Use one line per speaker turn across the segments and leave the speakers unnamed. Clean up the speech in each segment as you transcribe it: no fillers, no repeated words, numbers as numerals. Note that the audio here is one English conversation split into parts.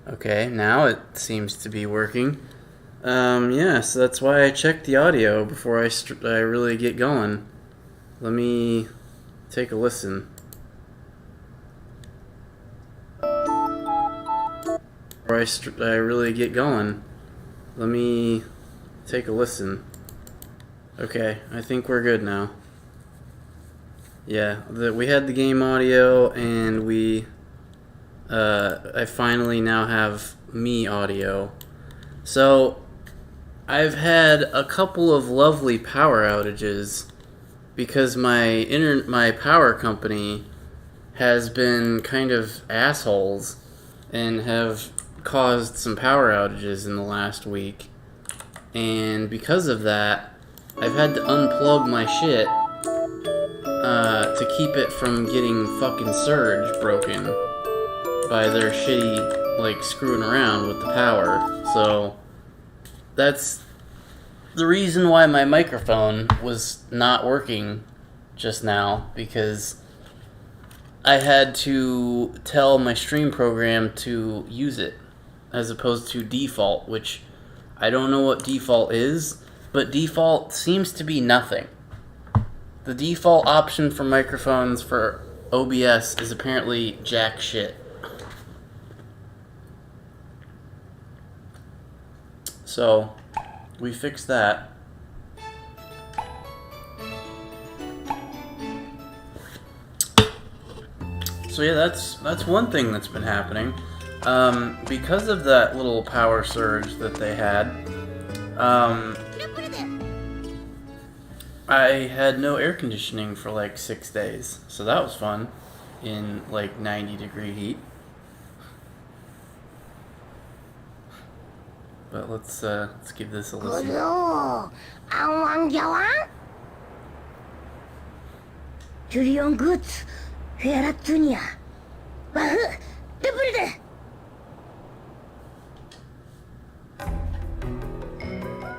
Okay, now it seems to be working. Yeah, so that's why I checked the audio before I really get going. Let me take a listen. Before I really get going. Let me take a listen. Okay, I think we're good now. Yeah, we had the game audio, and I finally now have me audio. So, I've had a couple of lovely power outages because my power company has been kind of assholes and have caused some power outages in the last week. And because of that, I've had to unplug my shit to keep it from getting fucking surge broken by their shitty, like, screwing around with the power. So, that's the reason why my microphone was not working just now, because I had to tell my stream program to use it, as opposed to default, which I don't know what default is, but default seems to be nothing. The default option for microphones for OBS is apparently jack shit. So, we fixed that. So yeah, that's one thing that's been happening. Because of that little power surge that they had, I had no air conditioning for like 6 days. So that was fun in like 90-degree heat. But let's give this a listen.
Julian Goods, Ferratunia, Bahu, Debride.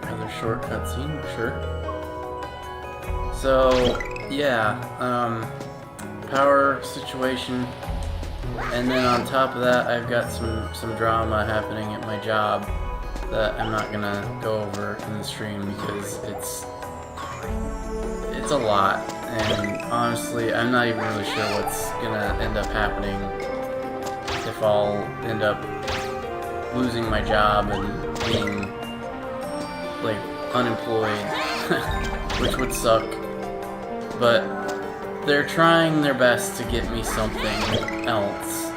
Another short cutscene, sure. So, yeah, power situation, and then on top of that, I've got some drama happening at my job that I'm not gonna go over in the stream because it's a lot, and honestly, I'm not even really sure what's gonna end up happening, if I'll end up losing my job and being, like, unemployed, which would suck. But they're trying their best to get me something else.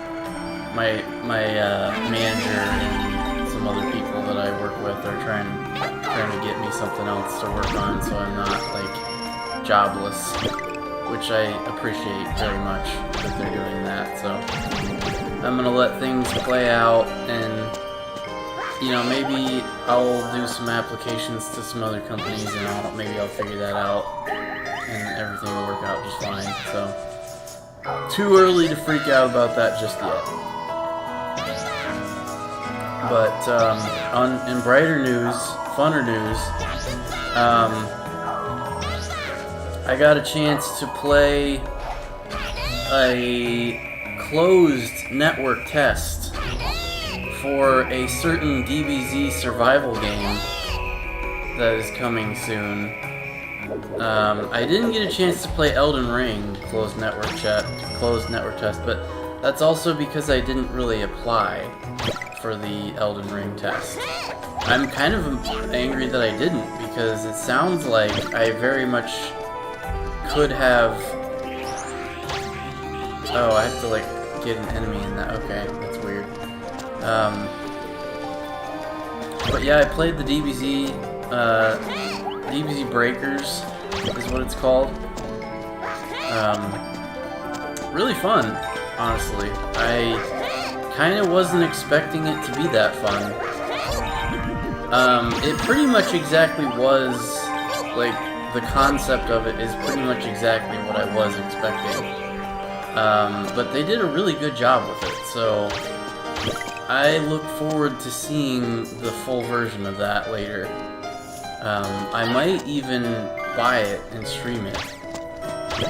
My manager and some other people that I work with are trying to get me something else to work on, so I'm not like jobless, which I appreciate very much that they're doing that. So I'm gonna let things play out, and you know, maybe I'll do some applications to some other companies, and maybe I'll figure that out, and everything will work out just fine. So, too early to freak out about that just yet. But in brighter news, funner news, I got a chance to play a closed network test for a certain DBZ survival game that is coming soon. I didn't get a chance to play Elden Ring closed network test, but that's also because I didn't really apply for the Elden Ring test. I'm kind of angry that I didn't, because it sounds like I very much could have... Oh, I have to like get an enemy in that. Okay, that's weird. But yeah, I played the DBZ Breakers is what it's called. Really fun, honestly. I kind of wasn't expecting it to be that fun. It pretty much exactly was, like, the concept of it is pretty much exactly what I was expecting. But they did a really good job with it, so I look forward to seeing the full version of that later. I might even buy it and stream it,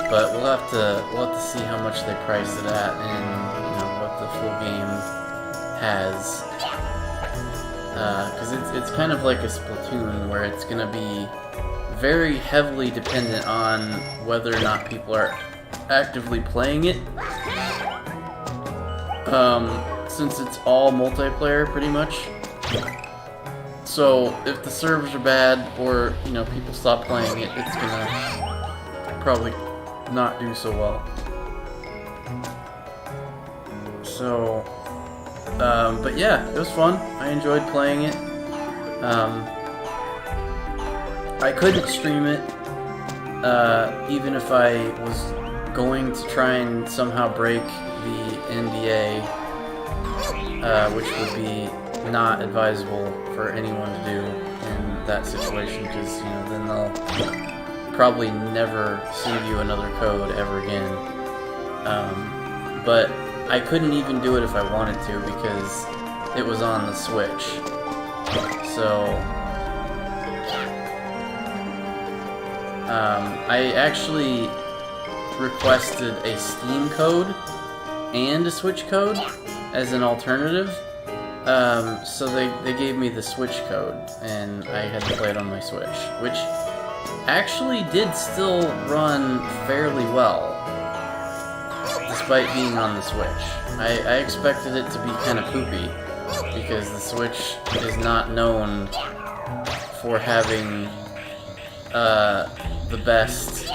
but we'll have to see how much they price it at, and has. Because it's kind of like a Splatoon where it's going to be very heavily dependent on whether or not people are actively playing it. Since it's all multiplayer pretty much. So if the servers are bad or, you know, people stop playing it, it's gonna probably not do so well. So, but yeah, it was fun. I enjoyed playing it. I couldn't stream it, even if I was going to try and somehow break the NDA, which would be not advisable for anyone to do in that situation, because, you know, then they'll probably never send you another code ever again. But I couldn't even do it if I wanted to, because it was on the Switch. So I actually requested a Steam code and a Switch code as an alternative. So they gave me the Switch code, and I had to play it on my Switch, which actually did still run fairly well, despite being on the Switch. I expected it to be kind of poopy, because the Switch is not known for having the best.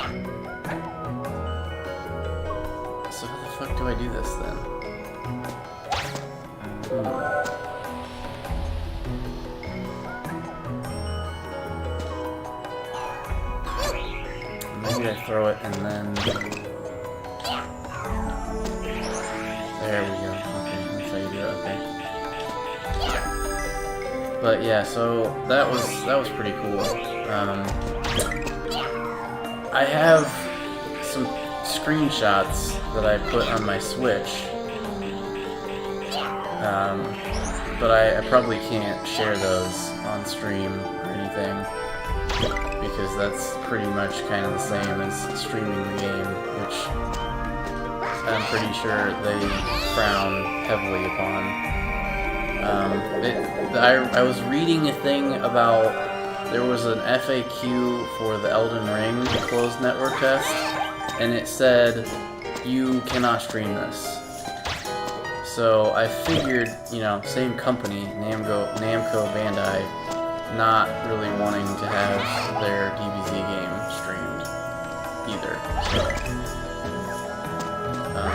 So how the fuck do I do this then? Maybe I throw it and then... There we go. Okay, that's how you do it. Okay. But yeah, so that was pretty cool. I have some screenshots that I put on my Switch, but I probably can't share those on stream or anything, because that's pretty much kind of the same as streaming the game, which I'm pretty sure they frown heavily upon. I was reading a thing about, there was an FAQ for the Elden Ring closed network test, and it said, you cannot stream this. So I figured, you know, same company, Namco Bandai, not really wanting to have their DBZ game streamed either. So,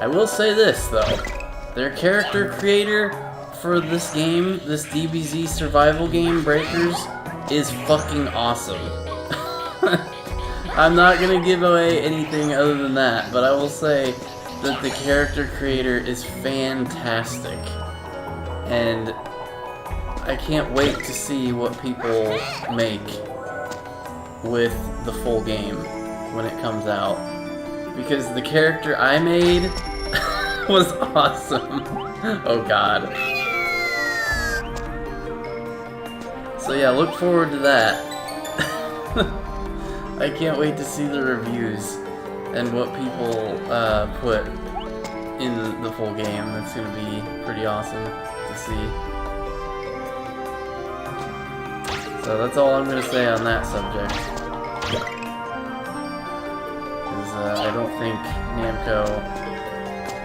I will say this though, their character creator for this game, this DBZ survival game, Breakers, is fucking awesome. I'm not gonna give away anything other than that, but I will say that the character creator is fantastic, and I can't wait to see what people make with the full game when it comes out, because the character I made was awesome. Oh god. So yeah, look forward to that. I can't wait to see the reviews and what people put in the full game. That's gonna be pretty awesome to see. So that's all I'm gonna say on that subject. Because I don't think Namco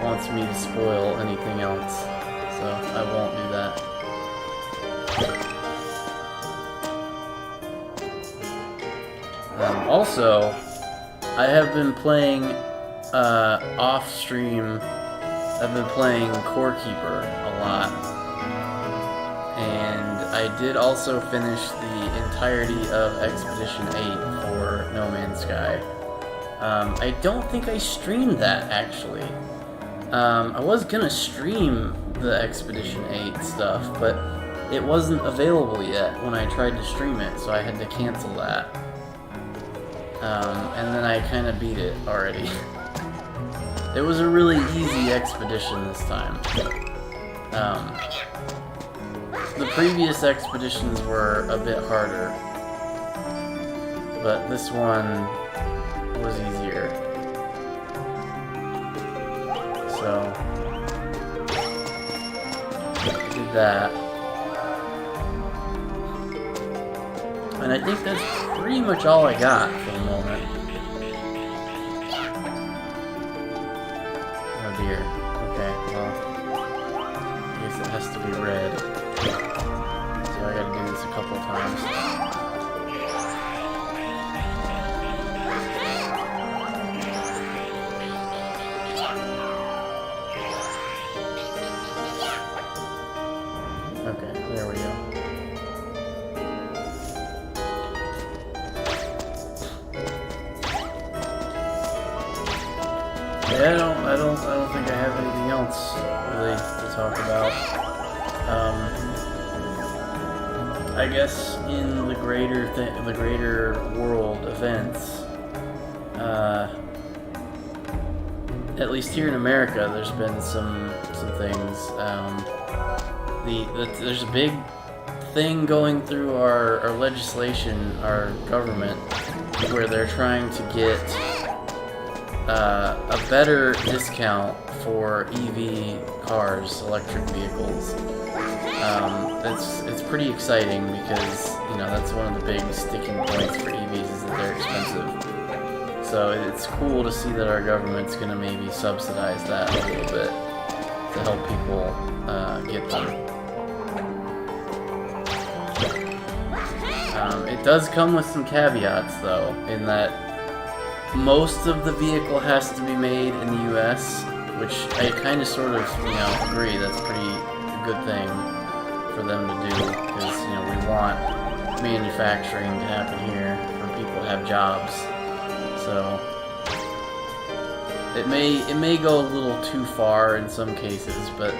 wants me to spoil anything else, so I won't do that. Also, I have been playing off stream. I've been playing Core Keeper a lot, and I did also finish the entirety of Expedition 8 for No Man's Sky. I don't think I streamed that actually. I was gonna stream the Expedition 8 stuff, but it wasn't available yet when I tried to stream it, so I had to cancel that. And then I kind of beat it already. It was a really easy expedition this time. The previous expeditions were a bit harder, but this one was easier. So, did that. And I think that's pretty much all I got for the moment. Oh dear. Okay, well, I guess it has to be red. So I gotta do this a couple times. Okay, there we go. Yeah, I don't think I have anything else really to talk about. I guess in the greater world events, at least here in America, there's been some things. There's a big thing going through our legislation, our government, where they're trying to get a better discount for EV cars, electric vehicles. It's pretty exciting because, you know, that's one of the big sticking points for EVs is that they're expensive. So it's cool to see that our government's going to maybe subsidize that a little bit to help people get them. It does come with some caveats, though, in that most of the vehicle has to be made in the U.S., which I kind of sort of, agree that's a good thing for them to do, because, we want manufacturing to happen here for people to have jobs. So it may go a little too far in some cases, but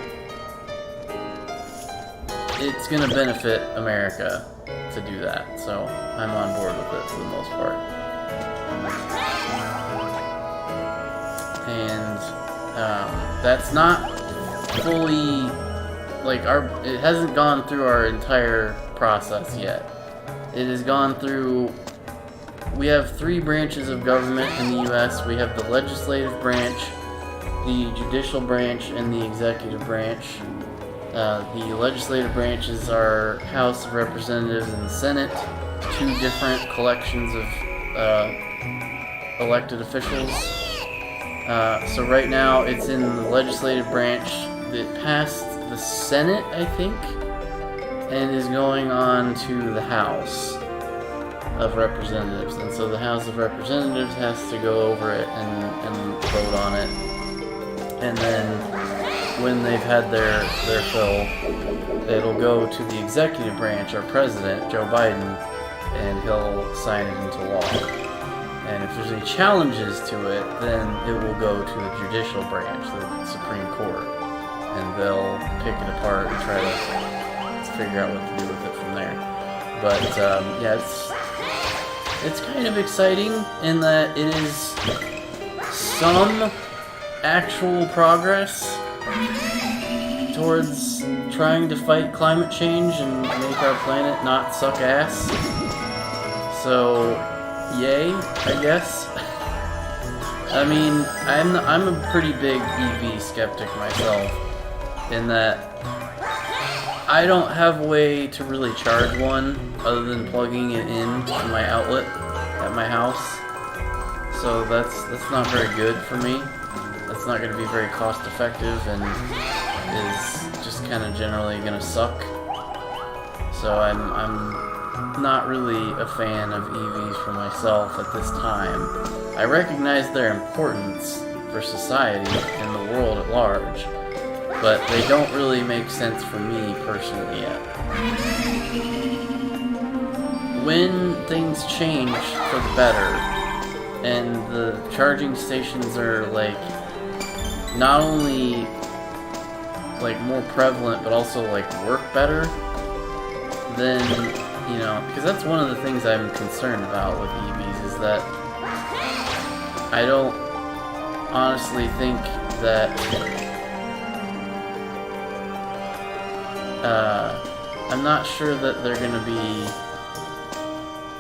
it's going to benefit America to do that. So I'm on board with it for the most part. And that's not fully, it hasn't gone through our entire process yet. It has gone through, we have 3 branches of government in the U.S. We have the legislative branch, the judicial branch, and the executive branch. The legislative branch is our House of Representatives and the Senate, 2 different collections of elected officials. So right now it's in the legislative branch. It passed the Senate, I think, and is going on to the House of Representatives. And so the House of Representatives has to go over it and vote on it. And then when they've had their fill, it'll go to the executive branch, our president, Joe Biden, and he'll sign it into law. And if there's any challenges to it, then it will go to the judicial branch, the Supreme Court, and they'll pick it apart and try to figure out what to do with it from there. But yeah, it's kind of exciting in that it is some actual progress towards trying to fight climate change and make our planet not suck ass. So, yay, I guess. I mean, I'm a pretty big EV skeptic myself, in that I don't have a way to really charge one other than plugging it in to my outlet at my house. So that's not very good for me. That's not going to be very cost effective and is just kind of generally going to suck. So I'm not really a fan of EVs for myself at this time. I recognize their importance for society and the world at large, but they don't really make sense for me personally yet. When things change for the better, and the charging stations are not only more prevalent but also work better, then because that's one of the things I'm concerned about with EVs, is that I don't honestly think that I'm not sure that they're going to be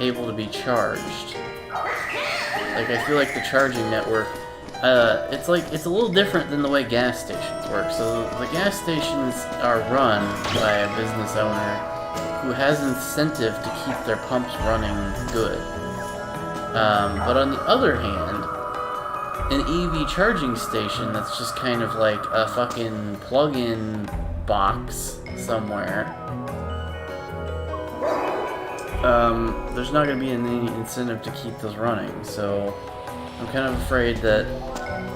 able to be charged. I feel like the charging network it's like, it's a little different than the way gas stations work. So the gas stations are run by a business owner who has incentive to keep their pumps running good. But on the other hand, an EV charging station that's just kind of like a fucking plug-in box somewhere, there's not going to be any incentive to keep those running. So I'm kind of afraid that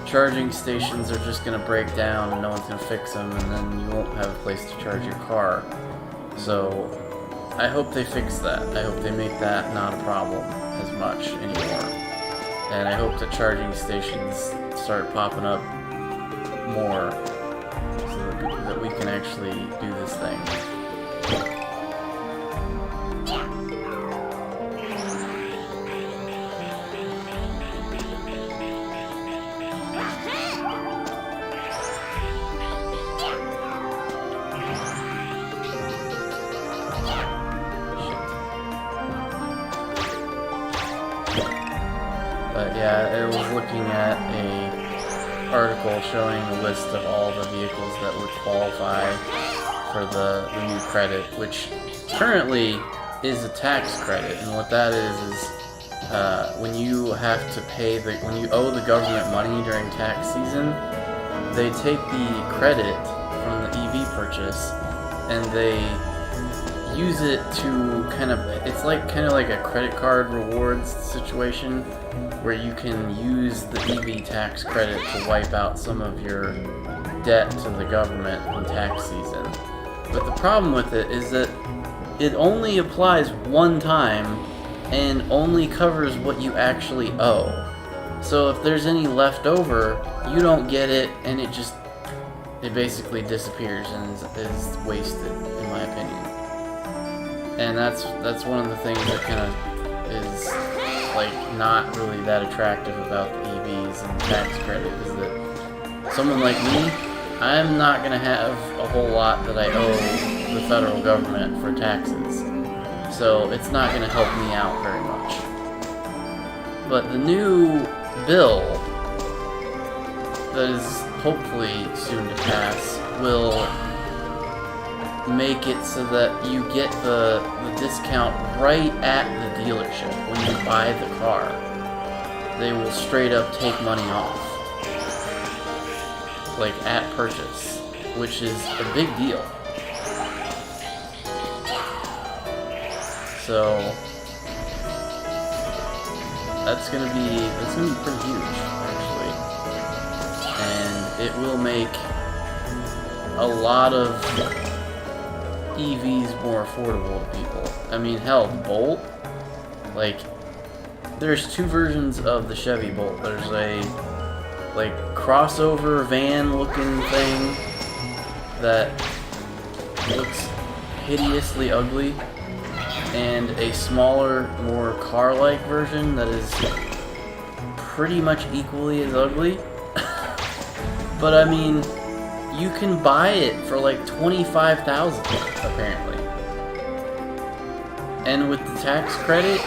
charging stations are just going to break down and no one's going to fix them, and then you won't have a place to charge your car. So I hope they fix that. I hope they make that not a problem as much anymore. And I hope that charging stations start popping up more so that we can actually do this thing. But yeah, I was looking at a article showing a list of all the vehicles that would qualify for the new credit, which currently is a tax credit. And what that is when you have to pay when you owe the government money during tax season, they take the credit from the EV purchase and they use it to it's kind of like a credit card rewards situation where you can use the EV tax credit to wipe out some of your debt to the government in tax season. But the problem with it is that it only applies one time and only covers what you actually owe. So if there's any left over, you don't get it, and it basically disappears and is wasted, in my opinion. And that's one of the things that kind of is like not really that attractive about the EVs and tax credit, is that someone like me, I'm not gonna have a whole lot that I owe the federal government for taxes, so it's not gonna help me out very much. But the new bill that is hopefully soon to pass will make it so that you get the discount right at the dealership when you buy the car. They will straight up take money off, like at purchase, which is a big deal. So that's gonna be pretty huge, actually, and it will make a lot of EVs more affordable to people. I mean, hell, the Bolt, like, there's two versions of the Chevy Bolt. There's a, like, crossover van-looking thing that looks hideously ugly, and a smaller, more car-like version that is pretty much equally as ugly. But, I mean, you can buy it for like $25,000 apparently, and with the tax credit,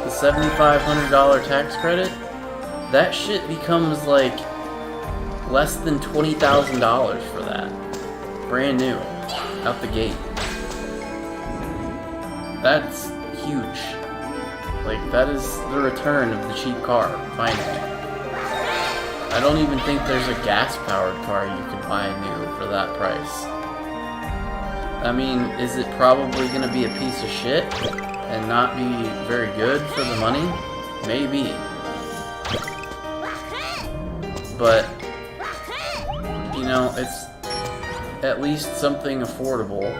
the $7,500 tax credit, that shit becomes like less than $20,000 for that, brand new, out the gate. That's huge. Like, that is the return of the cheap car, finally. I don't even think there's a gas-powered car you could buy new for that price. I mean, is it probably going to be a piece of shit and not be very good for the money? Maybe. But, you know, it's at least something affordable,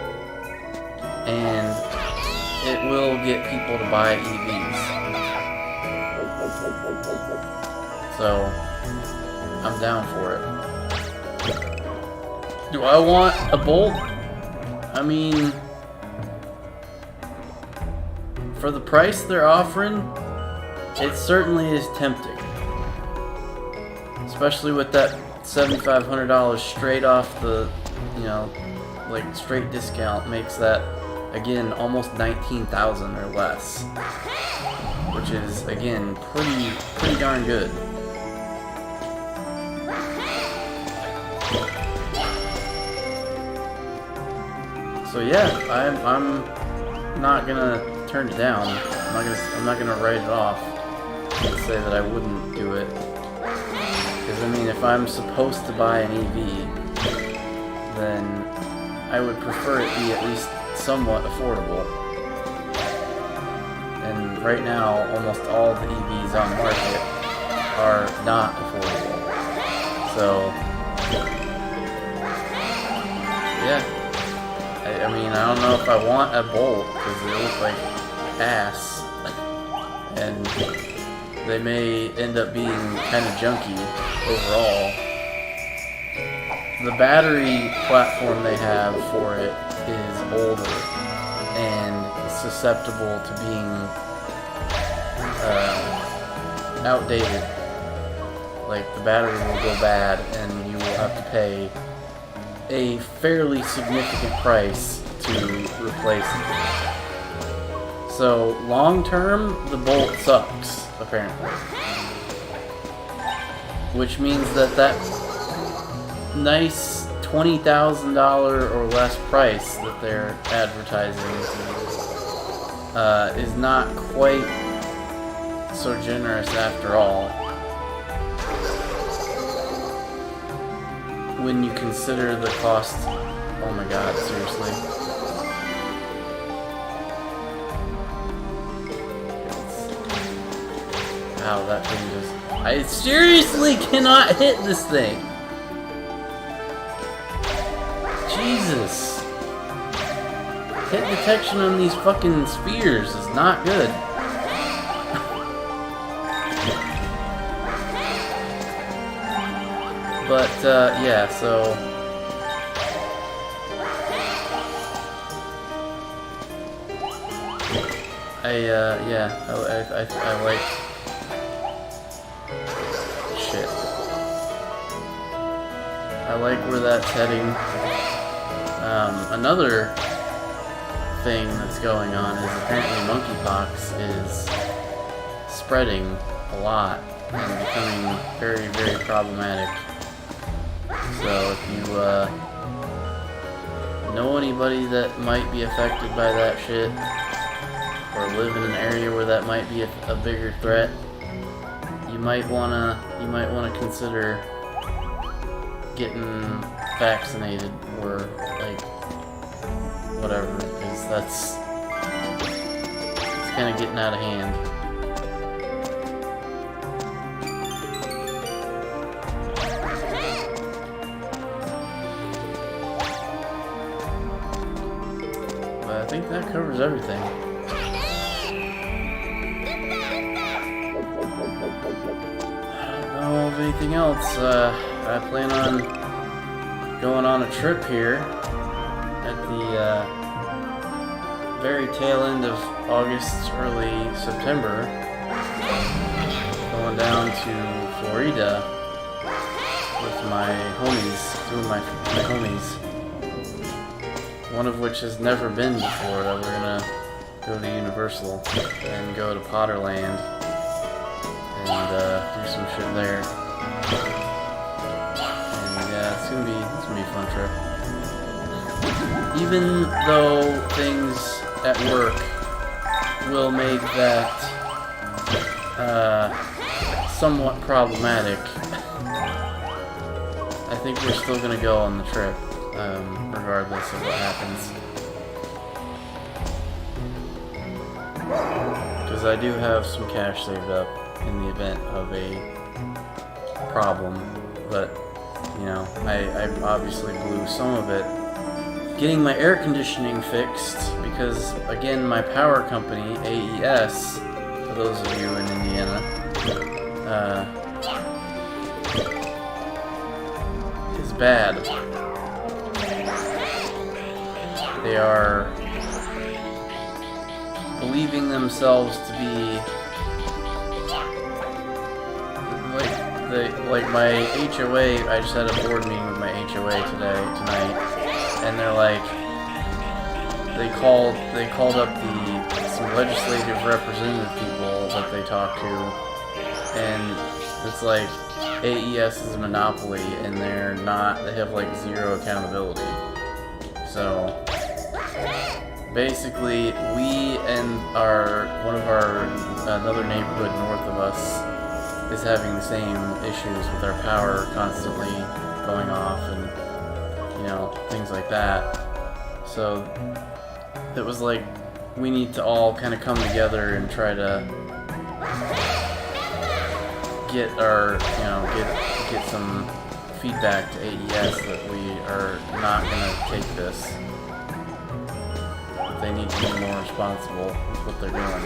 and it will get people to buy EVs. So I'm down for it. Do I want a Bolt? I mean, for the price they're offering, it certainly is tempting. Especially with that $7,500 straight off the, you know, like straight discount makes that, again, almost $19,000 or less. Which is, again, pretty darn good. So yeah, I'm not gonna turn it down. I'm not gonna write it off and say that I wouldn't do it. Because I mean, if I'm supposed to buy an EV, then I would prefer it be at least somewhat affordable. And right now, almost all the EVs on the market are not affordable. So yeah. I mean, I don't know if I want a Bolt, because they look like ass. And they may end up being kind of junky overall. The battery platform they have for it is older and susceptible to being outdated. Like, the battery will go bad and you will have to pay a fairly significant price to replace it. So, long term, the Bolt sucks, apparently. Which means that nice $20,000 or less price that they're advertising is not quite so generous after all. When you consider the cost. Oh my god, seriously. Wow, that thing just... I seriously cannot hit this thing! Jesus! Hit detection on these fucking spheres is not good. But, yeah, so... I like... Shit. I like where that's heading. Another thing that's going on is apparently monkeypox is spreading a lot and becoming very, very problematic. So if you know anybody that might be affected by that shit, or live in an area where that might be a bigger threat, you might wanna consider getting vaccinated or like whatever, because it's kind of getting out of hand. But I think that covers everything. I don't know of anything else. I plan on going on a trip here at the very tail end of August, early September. Going down to Florida with my homies, two of my homies. One of which has never been to Florida. We're gonna go to Universal and go to Potterland and do some shit there. And yeah, it's gonna be a fun trip. Even though things at work will make that somewhat problematic, I think we're still gonna go on the trip, regardless of what happens. Because I do have some cash saved up in the event of a problem, but you know, I obviously blew some of it getting my air conditioning fixed, because again, my power company, AES, for those of you in Indiana, is bad. They are believing themselves to be like my HOA. I just had a board meeting with my HOA tonight, and they're like, they called up some legislative representative people that they talked to, and it's like AES is a monopoly, and they have like zero accountability. So basically, we and another neighborhood north of us is having the same issues with our power constantly going off and, you know, things like that. So it was like we need to all kind of come together and try to get our, you know, get some feedback to AES that we are not going to take this. They need to be more responsible with what they're doing.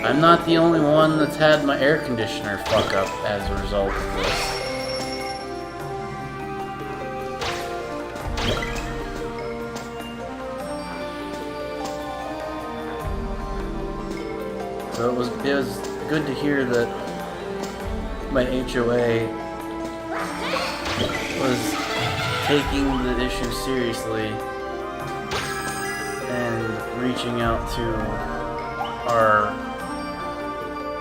I'm not the only one that's had my air conditioner fuck up as a result of this. So it was good to hear that my HOA was taking the issue seriously and reaching out to our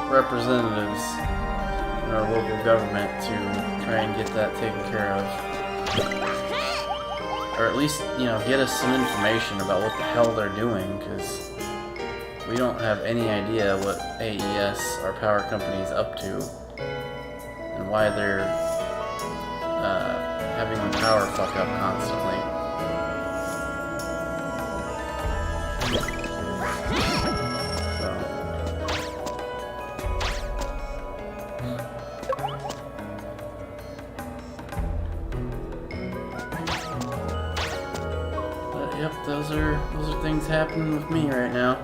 representatives in our local government to try and get that taken care of. Or at least, you know, get us some information about what the hell they're doing, because we don't have any idea what AES, our power company, is up to, and why they're having the power fuck up constantly. But yep, those are things happening with me right now.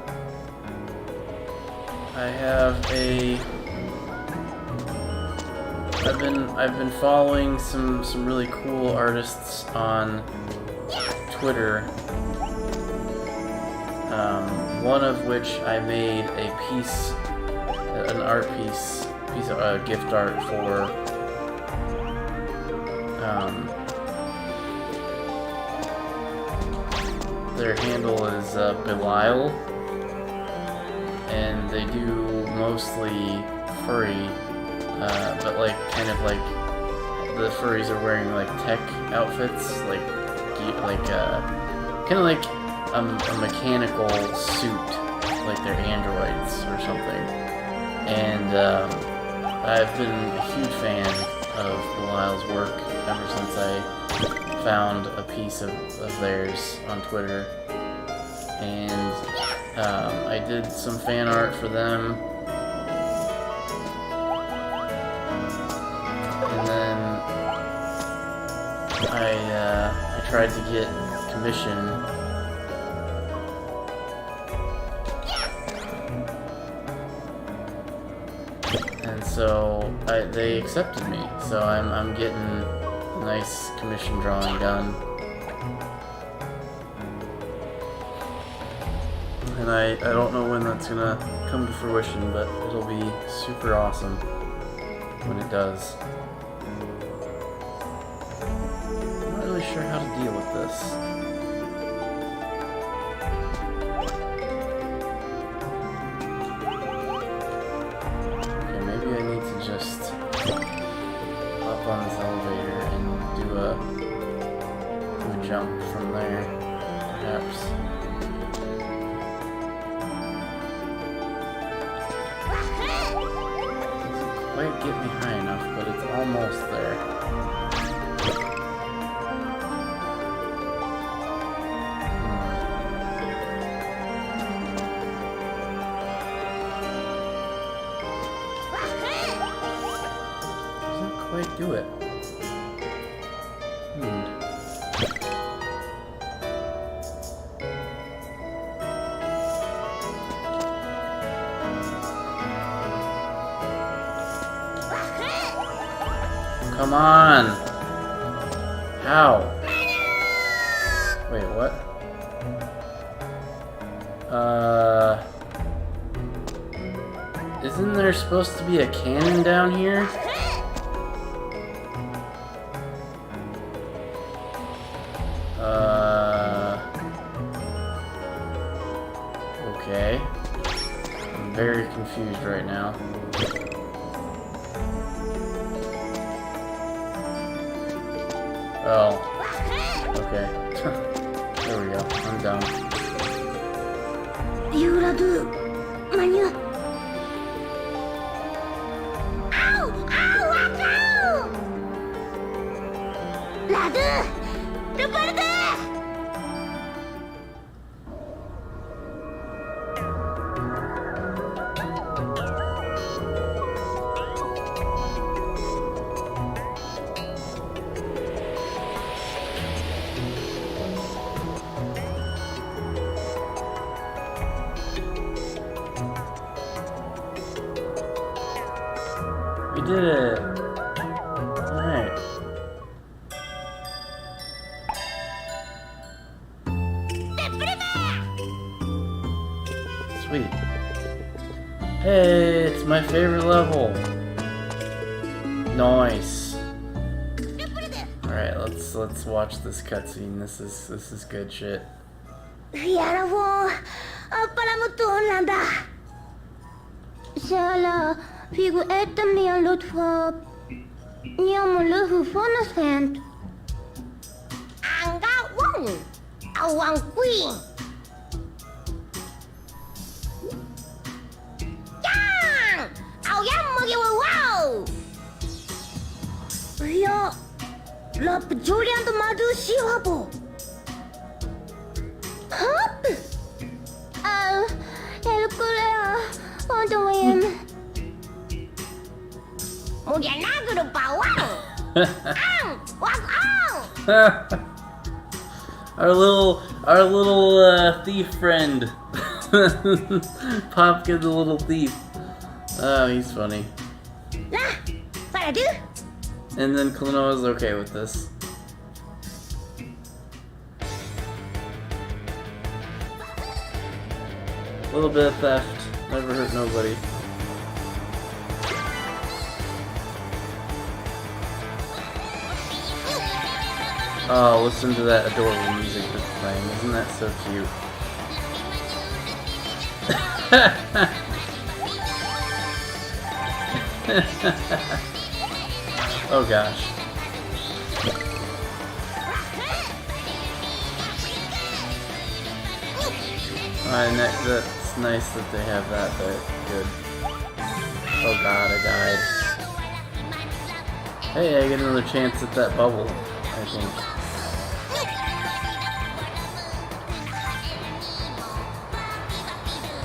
I've been following some really cool artists on Twitter. One of which I made a piece, an art piece of gift art for. Their handle is Belial, and they do mostly furry, but like kind of like the furries are wearing like tech outfits, like kind of like a mechanical suit, like they're androids or something. And I've been a huge fan of Belial's work ever since I found a piece of theirs on Twitter, and I did some fan art for them, and then I tried to get commission. And so they accepted me, so I'm getting a nice commission drawing done. And I don't know when that's gonna come to fruition, but it'll be super awesome when it does. I'm not really sure how to deal with this. Okay, maybe I need to just hop on this elevator and do a jump from there, perhaps. Quite get me high enough, but it's almost there. Doesn't quite do it. Come on! How? Wait, what? Isn't there supposed to be a cannon down here? Okay. I'm very confused right now. Oh. Okay. There we go. I'm down.
You do manu. Ow! Ow! Ow! Radu! Ruperte!
We did it! Alright. Sweet. Hey, it's my favorite level! Nice. Alright, let's watch this cutscene. This is good shit.
Fiaravo, appalamutunlanda. Själva, figu äta mer lutfa. Nyamulahu fonasent. Anga wong, awang queen. Yang, awang magiwa wow. Ya, lap Julian to madu siwabo. Hop. Helkulea, on the way. Mujanaguru bawang. Walk on.
Our little thief friend. Popkin the little thief. Oh, he's funny.
Nah, what I do?
And then Klonoa's okay with this. A little bit of theft, never hurt nobody. Oh, listen to that adorable music that's playing. Isn't that so cute? Oh gosh. That's nice that they have that there. Good. Oh god, I died. Hey, I get another chance at that bubble, I think.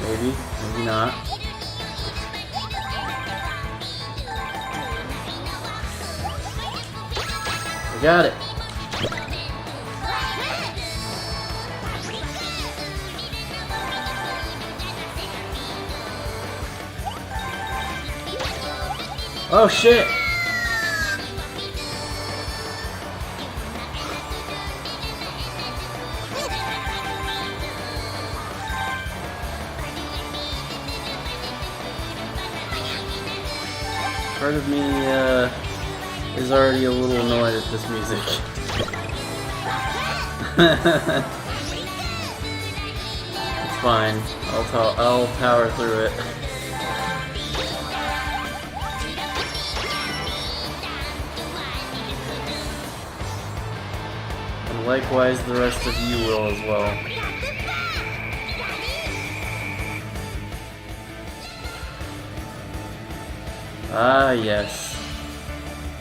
Maybe, maybe not. I got it. Oh shit! Part of me is already a little annoyed at this music. It's fine. I'll power through it. And likewise, the rest of you will as well. Ah, yes.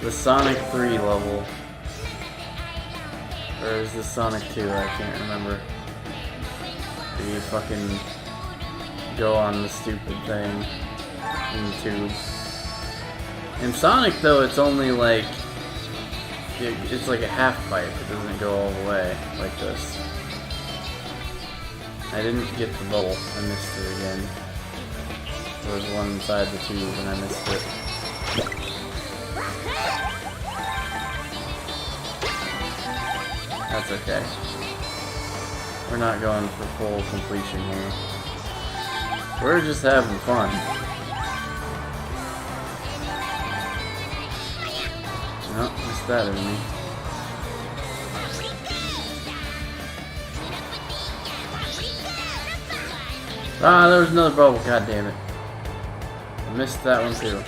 The Sonic 3 level. Or is this Sonic 2? I can't remember. Do you fucking go on the stupid thing in the tube? In Sonic, though, it's only like... It's like a half pipe. It doesn't go all the way like this. I didn't get the bubble. I missed it again. There was one inside the tube and I missed it. That's okay. We're not going for full completion here. We're just having fun. Nope, missed that enemy. Ah, there was another bubble, god damn it. I missed that one too.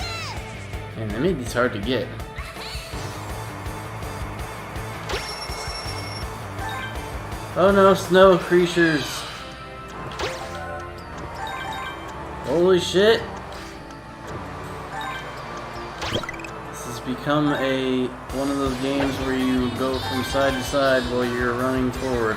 Man, they made these hard to get. Oh no, snow creatures! Holy shit! This has become one of those games where you go from side to side while you're running forward.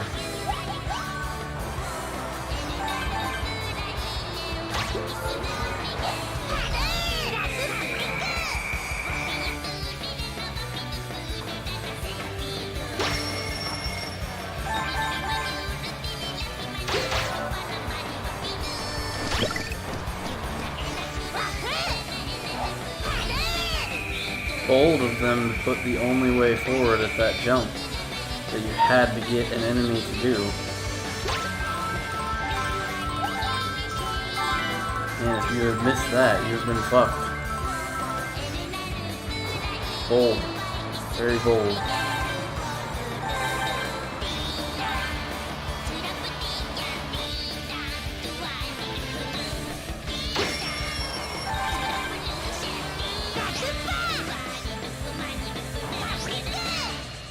Bold of them to put the only way forward at that jump that you had to get an enemy to do. And if you have missed that, you've been fucked. Bold. Very bold.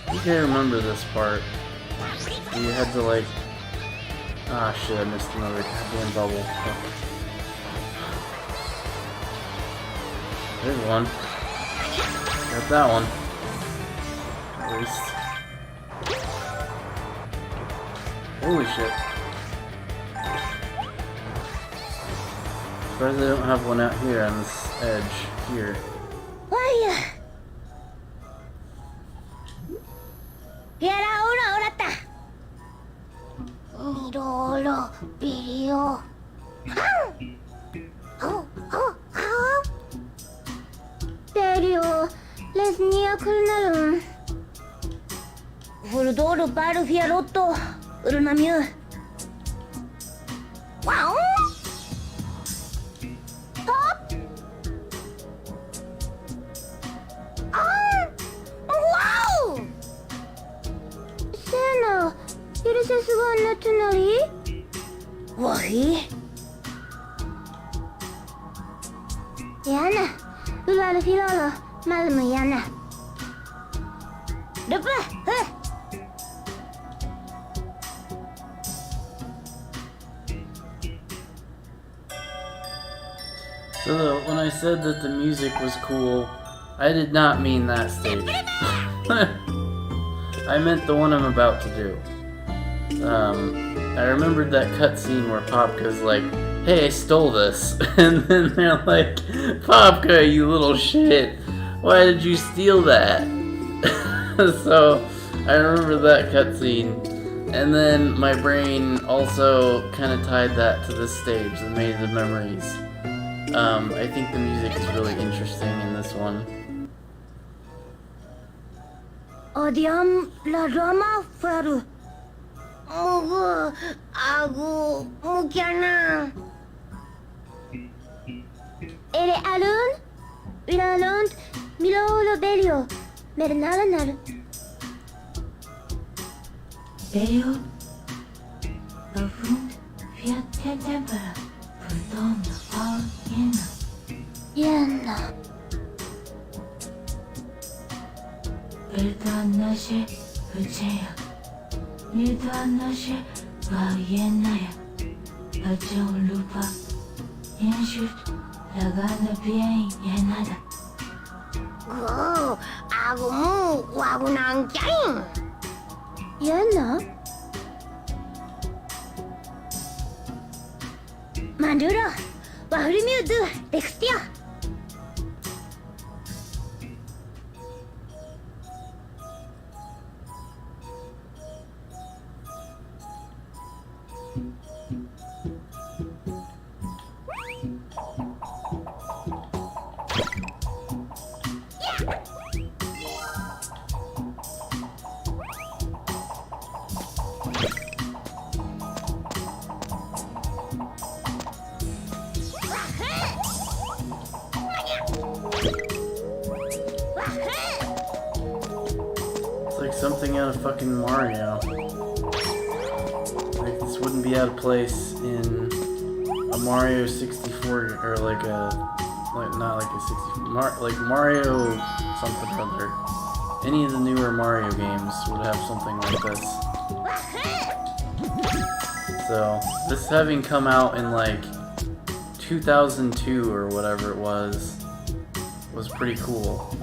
I think I remember this part. You had to like... Ah shit, I missed another goddamn bubble. Oh. There's one. Got that one. At least. Holy shit. Surprised they don't have one out here on this edge here.
Vaya. Ya era hora está. Mirolo, video. Serio, les niña Klonoa. Furdoro para fiarotto, Urunamiu. Wow. Stop. Wow. Sena, 이래서 안 나타나리? Why? Yana, ulala filolo, malmu Yana. Dupa,
So when I said that the music was cool, I did not mean that stage. I meant the one I'm about to do. I remembered that cutscene where Popka's like, hey, I stole this. And then they're like, Popka, you little shit. Why did you steal that? So I remember that cutscene. And then my brain also kind of tied that to this stage and made the memories. I think the music is really interesting in this one.
Odiam la rama faru. Mugu, agu, mukiana. Ere alun, vilalont, milolo belio, mernalanal.
Belio, avund, fiat tempera, perdona, al yena.
Yana.
Perdonashe, Ujaya. Nidonashe, Vayenaya. Ajon lupa. Yenshut, lagana bien yenada.
Go, agu mu, wagu nang kyain. Yana. Mandura, wahurimiu du, dextia.
It's like something out of fucking Mario. Like this wouldn't be out of place in a Mario 64 or like not like a 64, like Mario something or other. Any of the newer Mario games would have something like this. So, this having come out in like 2002 or whatever it was pretty cool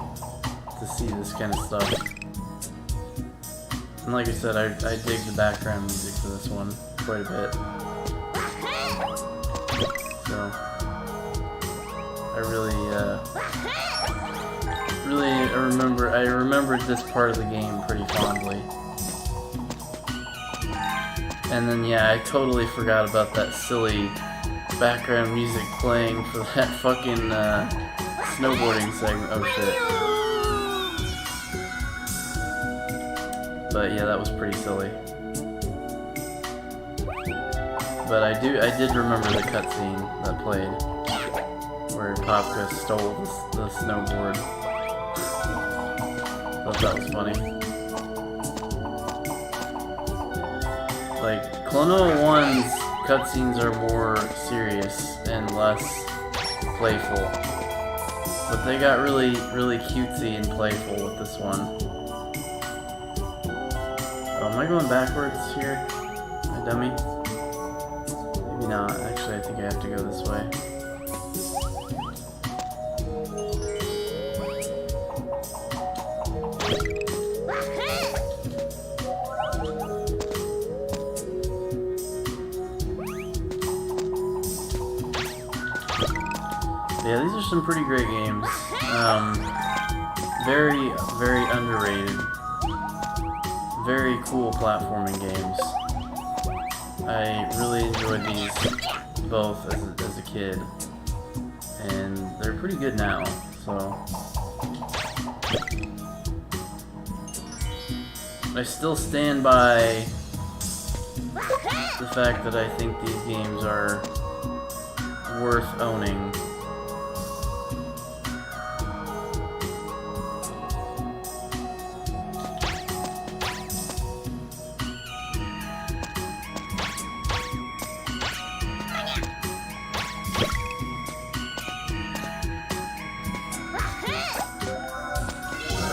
to see this kind of stuff. And like I said, I dig the background music for this one quite a bit. So, I remembered this part of the game pretty fondly. And then yeah, I totally forgot about that silly background music playing for that fucking snowboarding segment. Oh shit. But yeah, that was pretty silly. But I did remember the cutscene that played where Popka stole the snowboard. Thought that was funny. Like, Klonoa 1's cutscenes are more serious and less playful. But they got really cutesy and playful with this one. Oh, am I going backwards here? My dummy? Maybe not. Actually, I think I have to go this way. Yeah, these are some pretty great games. Very underrated. Very cool platforming games. I really enjoyed these both as a kid. And they're pretty good now, so... I still stand by the fact that I think these games are worth owning.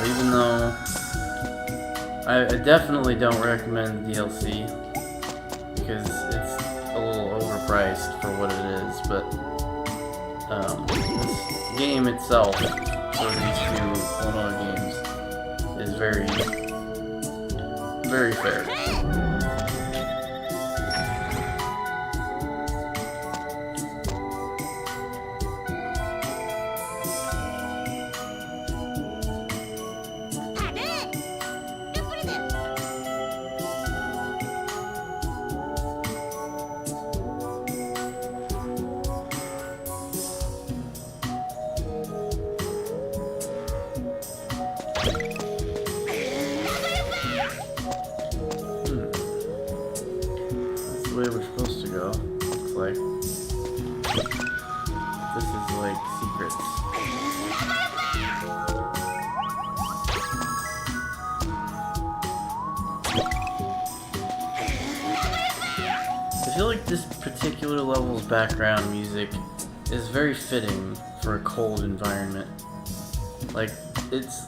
Even though I definitely don't recommend the DLC because it's a little overpriced for what it is, but this game itself for these two Klonoa games is very fair. That's the way we're supposed to go, looks like. This is like secrets. I feel like this particular level's background music is very fitting for a cold environment. Like, it's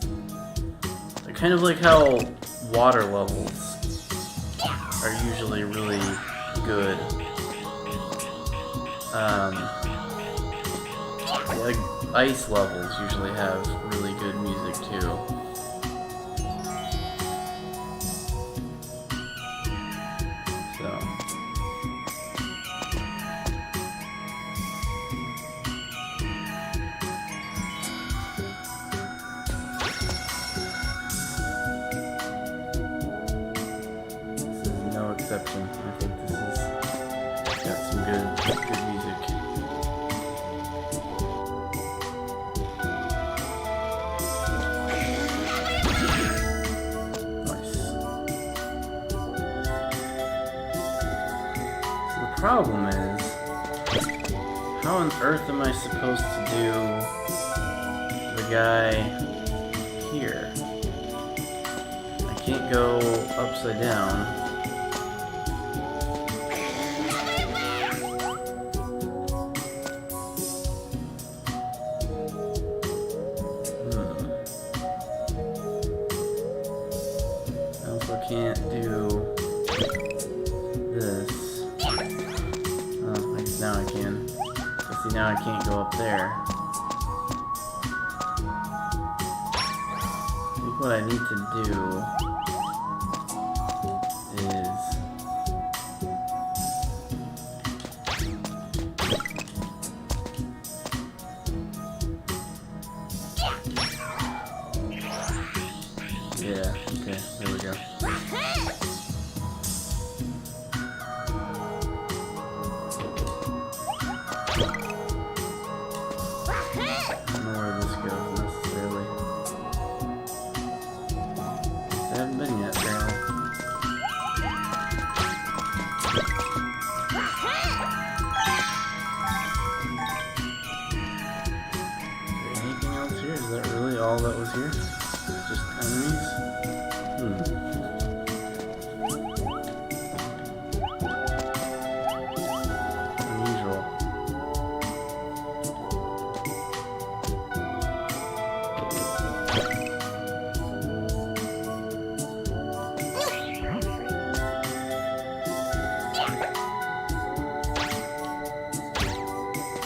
kind of like how water levels are usually really good. Like ice levels usually have really good music too. So. This is no exception. I think this has got some good music. The problem is, how on earth am I supposed to do the guy here? I can't go upside down. I also can't do this. now I can't go up there. I think what I need to do is yeah, okay, there we go. All that was here? Just enemies? Unusual.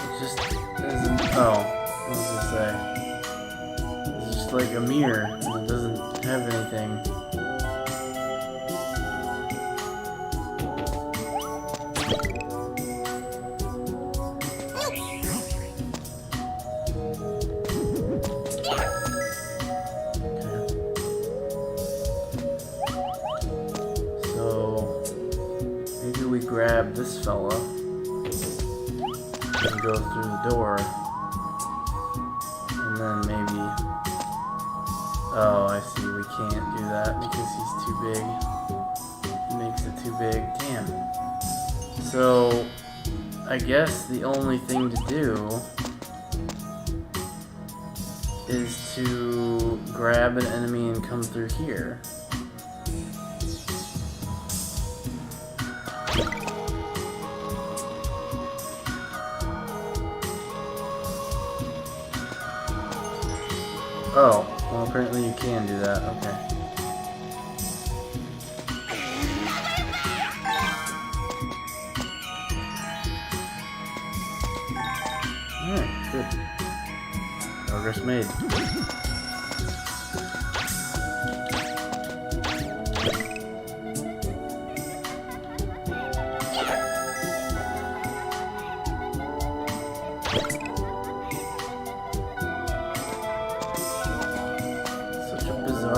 It just isn't. Oh, what was I gonna say? Like a mirror, and it doesn't have anything. Okay. So maybe we grab this fella and go through the door, and then maybe. Oh, I see. We can't do that because he's too big. He makes it too big. Damn. So, I guess the only thing to do is to grab an enemy and come through here. Oh. Well, apparently you can do that. Okay. Alright, good. Progress made.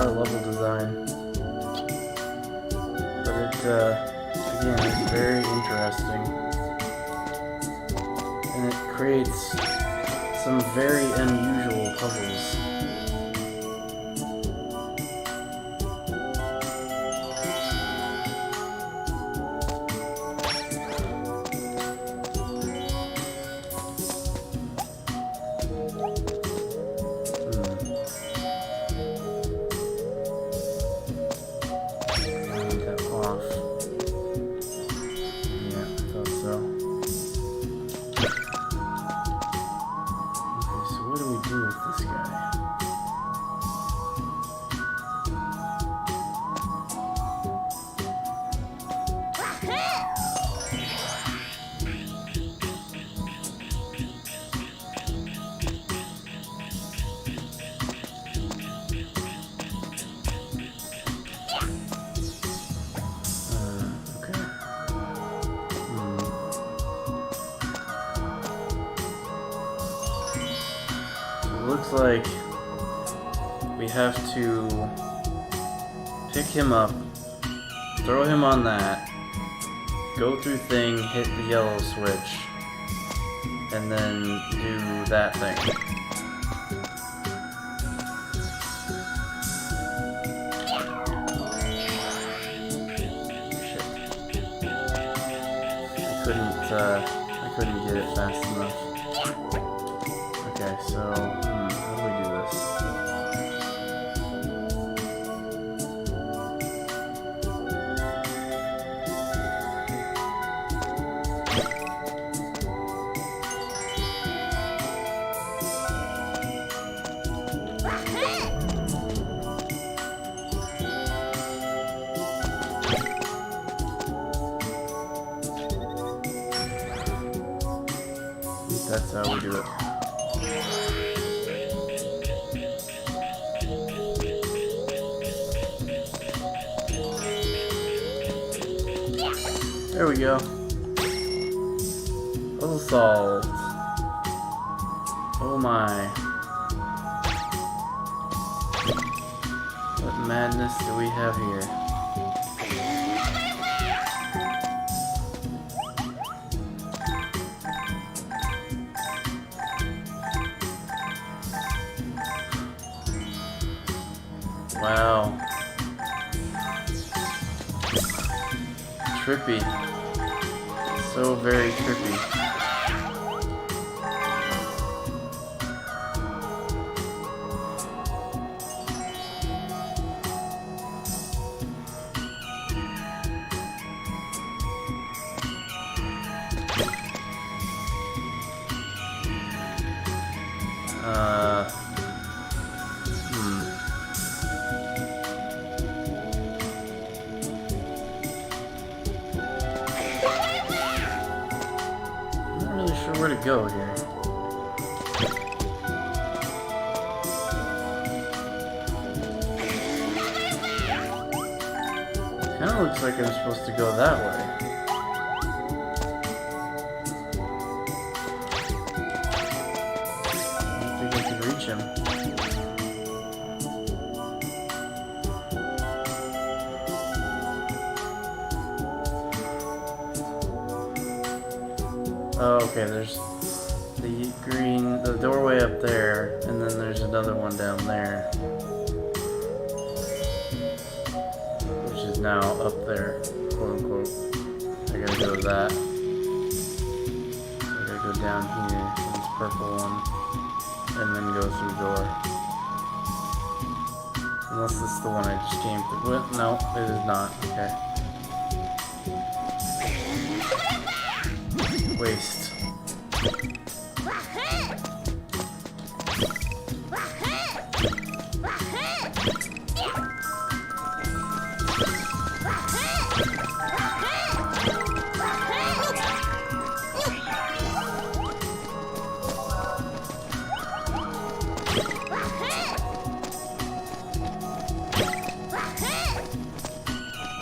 Level design, but it again is very interesting, and it creates some very unusual puzzles. Looks like we have to pick him up, throw him on that, go through thing, hit the yellow switch, and then do that thing. Shit. I couldn't get it fast enough. Okay, so, how do we do this? That's how we do it. There we go. Puzzle solved. Oh my. What madness do we have here? Wow. Trippy. So very trippy. Where to go here? Kinda looks like I'm supposed to go that way. I don't think I can reach him. Oh, okay, there's the doorway up there, and then there's another one down there, which is now up there, quote unquote. I gotta go to that. I gotta go down here to this purple one, and then go through the door. Unless this is the one I just came through. Well, no, it is not. Okay. Waste.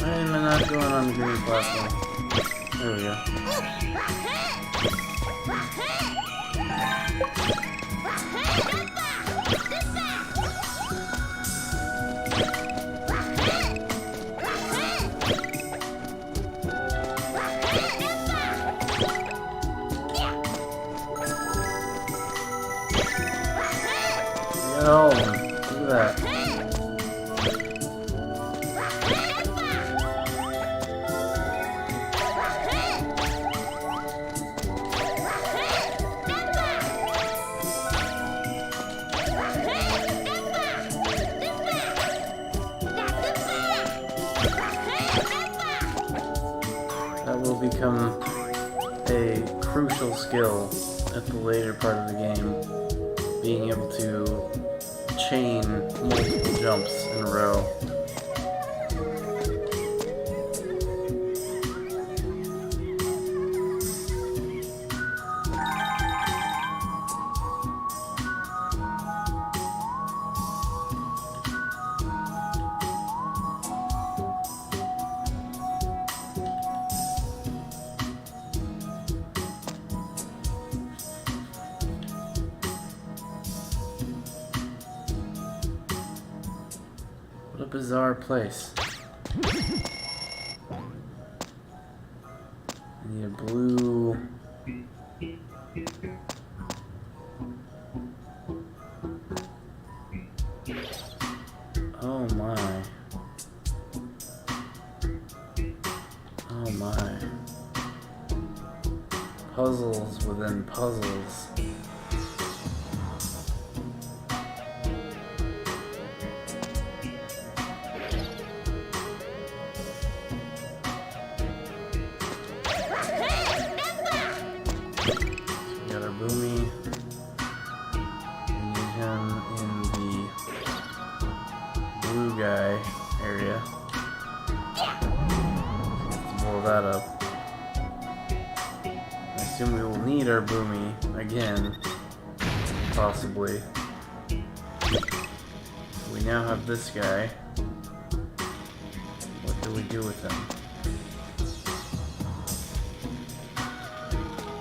Why am I not going on the green platform? There we go. Get all of them. Look at that. That will become a crucial skill at the later part of the game, being able to chain multiple jumps in a row. What a bizarre place. I need a blue... Oh my. Oh my. Puzzles within puzzles. Boomy. We need him in the blue guy area. Let's blow that up. Nice assume we will need our Boomy again, possibly. We now have this guy. What do we do with him?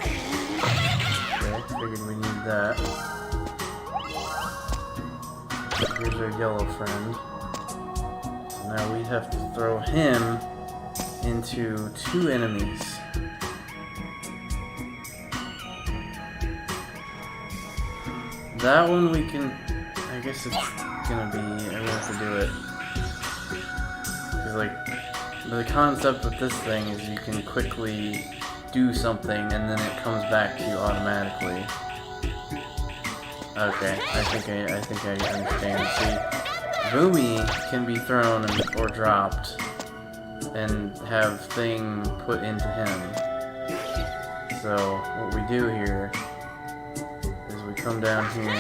Okay, figured we need that. Here's our yellow friend. So now we have to throw him into 2 enemies. That one we can... I guess it's gonna be... I'm gonna have to do it. Because, like, the concept with this thing is you can quickly do something and then it comes back to you automatically. Okay, I think I understand. See, Boomy can be thrown or dropped and have thing put into him. So, what we do here is we come down here,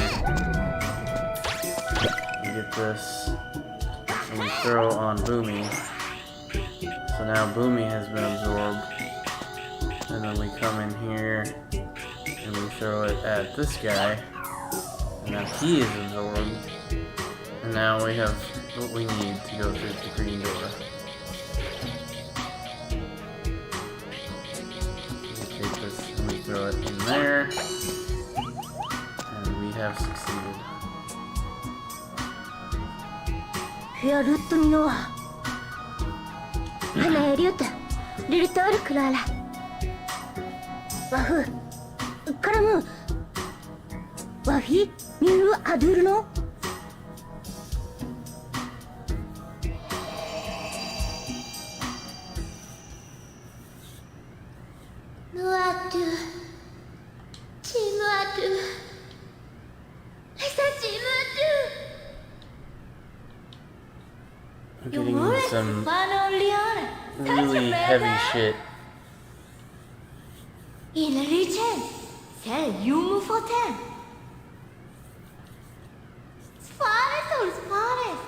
we get this, and we throw on Boomy. So now Boomy has been absorbed. And then we come in here, and we throw it at this guy. And now he is absorbed. And now we have what we need to go through the green door. We throw it in there, and we have succeeded.
フィアルットニノアヘナエリオタリルトールクラーラワフカラムワフィミルアドゥルノノアトゥチムアトゥエサチムアトゥ
I'm getting into some really heavy shit.
In a region, say you move for 10. Forest or forest.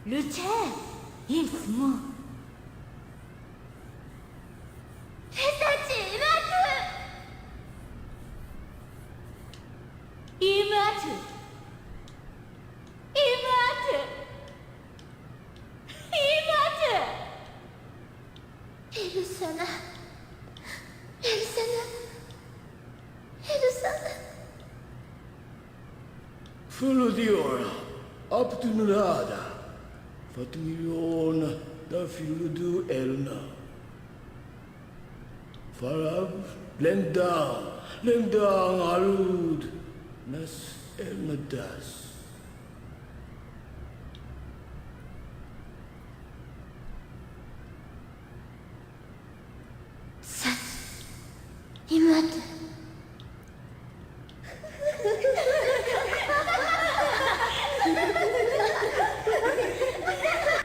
Luce, in smooth. Imatu. Imatu. Imatu.
Elusana. Elusana. Elusana.
Fulodiora, Optunurada, Fatmiliona, da Filudu Elna. Farab, Lendang Alud, Nas Elnadas.
Imatu.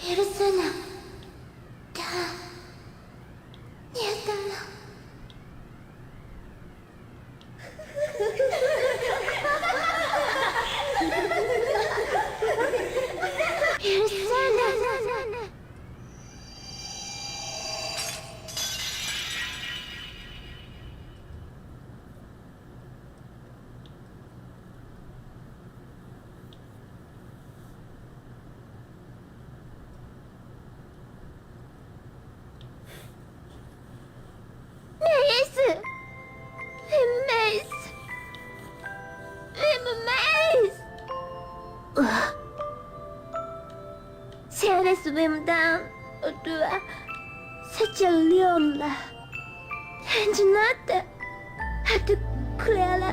Elusana. Da. Niatana. Elusana. Swim down to such a leola and not at the Clara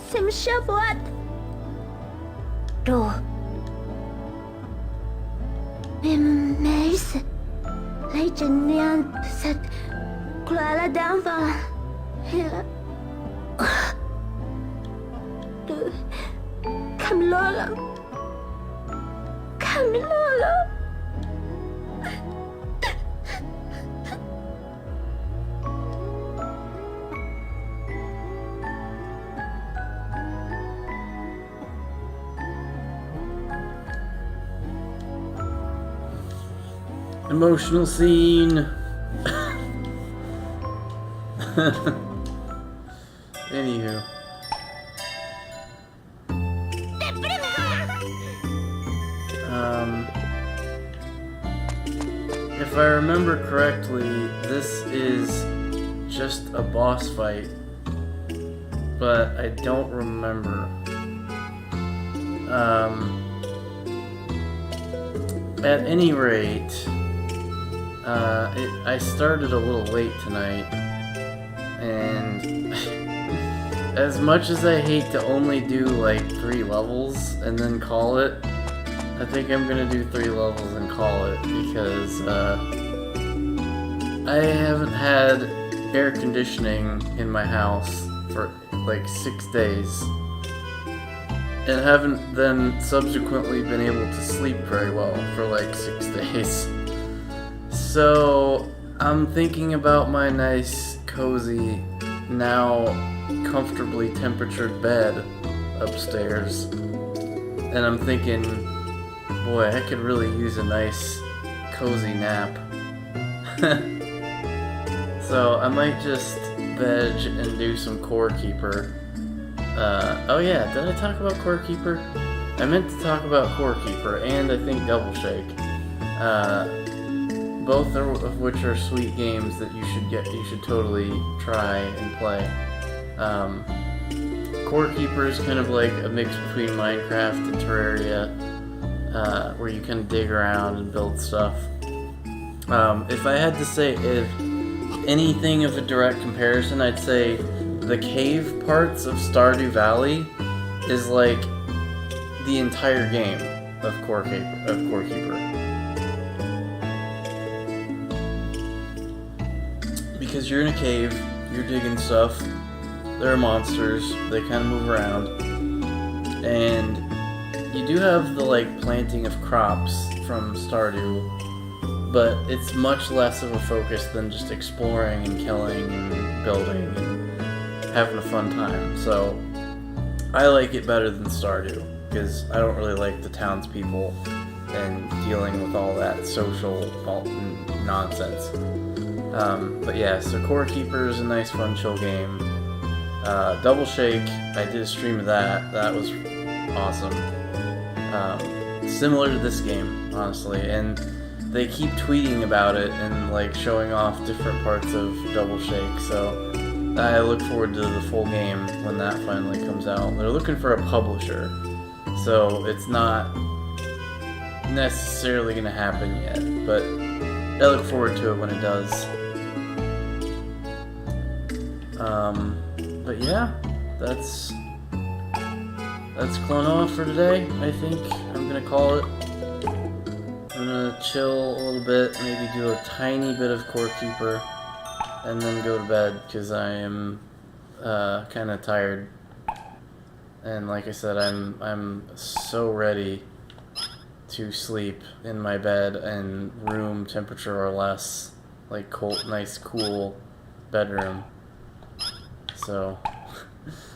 some shabbat do Mace like a neon set Clara down for here Camilolo
Emotional scene. Anywho. If I remember correctly, this is just a boss fight, but I don't remember. At any rate, I started a little late tonight, and as much as I hate to only do like 3 levels and then call it, I think I'm gonna do 3 levels and call it, because I haven't had air conditioning in my house for like 6 days, and haven't then subsequently been able to sleep very well for like 6 days. So I'm thinking about my nice, cozy, now comfortably temperatured bed upstairs, and I'm thinking, boy, I could really use a nice, cozy nap. So I might just veg and do some Core Keeper. Oh yeah, did I talk about Core Keeper? I meant to talk about Core Keeper, and I think Double Shake. Both of which are sweet games that you should totally try and play. Core Keeper is kind of like a mix between Minecraft and Terraria, where you kind of dig around and build stuff. If I had to say if anything of a direct comparison, I'd say the cave parts of Stardew Valley is like the entire game of Core Keeper. Because you're in a cave, you're digging stuff, there are monsters, they kind of move around, and you do have the like planting of crops from Stardew, but it's much less of a focus than just exploring and killing and building and having a fun time. So I like it better than Stardew, because I don't really like the townspeople and dealing with all that social nonsense. But yeah, so Core Keeper is a nice, fun, chill game. Double Shake, I did a stream of that. That was awesome. Similar to this game, honestly, and they keep tweeting about it and like showing off different parts of Double Shake, so I look forward to the full game when that finally comes out. They're looking for a publisher, so it's not necessarily going to happen yet, but I look forward to it when it does. But yeah, that's Klonoa for today. I think I'm gonna call it. I'm gonna chill a little bit, maybe do a tiny bit of Core Keeper, and then go to bed, because I am kind of tired. And like I said, I'm so ready to sleep in my bed and room temperature or less, like cold, nice, cool bedroom. So,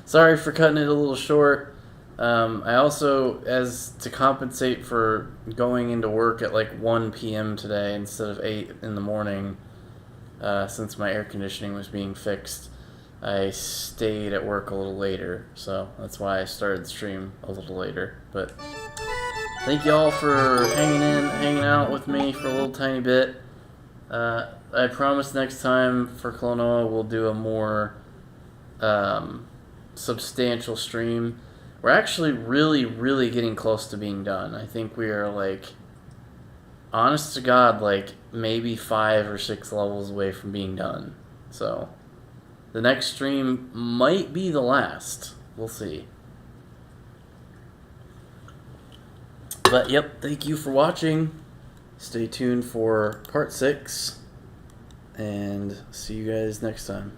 sorry for cutting it a little short. I also, as to compensate for going into work at like 1 p.m. today instead of 8 in the morning, since my air conditioning was being fixed, I stayed at work a little later. So that's why I started the stream a little later. But thank y'all for hanging out with me for a little tiny bit. I promise next time for Klonoa we'll do a more substantial stream. We're actually really getting close to being done. I think we are like, honest to God, like maybe 5 or 6 levels away from being done. So the next stream might be the last. We'll see. But yep, thank you for watching. Stay tuned for part 6, and see you guys next time.